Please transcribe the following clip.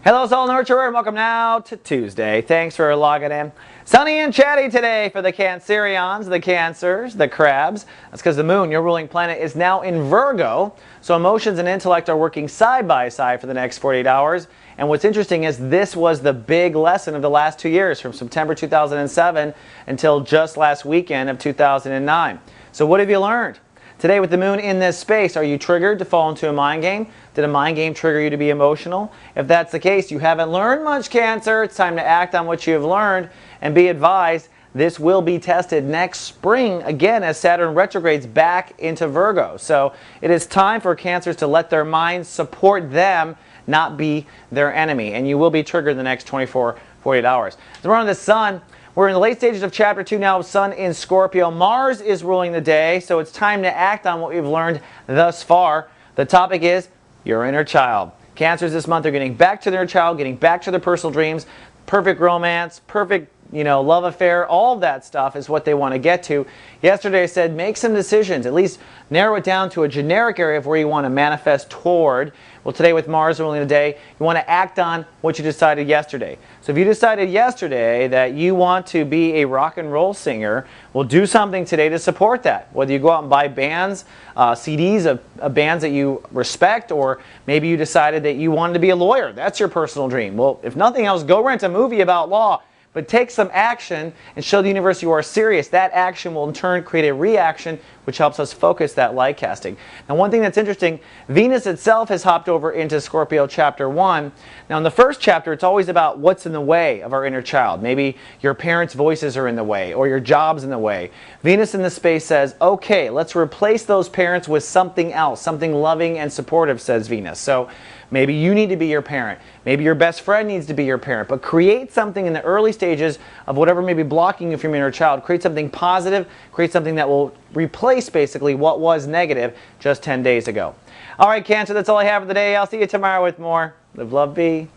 Hello, Soul Nurturer, and welcome now to Tuesday. Thanks for logging in. Sunny and chatty today for the Cancerians, the Cancers, the Crabs. That's because the moon, your ruling planet, is now in Virgo. So emotions and intellect are working side by side for the next 48 hours. And what's interesting is this was the big lesson of the last 2 years, from September 2007 until just last weekend of 2009. So what have you learned? Today with the moon in this space, are you triggered to fall into a mind game? Did a mind game trigger you to be emotional? If that's the case, you haven't learned much, Cancer. It's time to act on what you have learned, and be advised, this will be tested next spring again as Saturn retrogrades back into Virgo. So it is time for Cancers to let their minds support them, not be their enemy. And you will be triggered in the next 48 hours. So we're on the Sun. We're in the late stages of Chapter 2 now, Sun in Scorpio. Mars is ruling the day, so it's time to act on what we've learned thus far. The topic is your inner child. Cancers this month are getting back to their child, getting back to their personal dreams. Perfect romance, perfect love affair, all of that stuff is what they want to get to. Yesterday I said make some decisions, at least narrow it down to a generic area of where you want to manifest toward. Well, today with Mars ruling the day, you want to act on what you decided yesterday. So if you decided yesterday that you want to be a rock and roll singer, well, do something today to support that. Whether you go out and buy bands, CDs of bands that you respect, or maybe you decided that you wanted to be a lawyer. That's your personal dream. Well, if nothing else, go rent a movie about law. But take some action and show the universe you are serious. That action will in turn create a reaction, which helps us focus that light casting. Now, one thing that's interesting, Venus itself has hopped over into Scorpio Chapter 1. Now, in the first chapter, it's always about what's in the way of our inner child. Maybe your parents' voices are in the way, or your job's in the way. Venus in this space says, okay, let's replace those parents with something else, something loving and supportive, says Venus. So maybe you need to be your parent. Maybe your best friend needs to be your parent. But create something in the early stages of whatever may be blocking you from your inner child. Create something positive. Create something that will replace basically what was negative just 10 days ago. All right, Cancer, that's all I have for the day. I'll see you tomorrow with more. Live, love, be.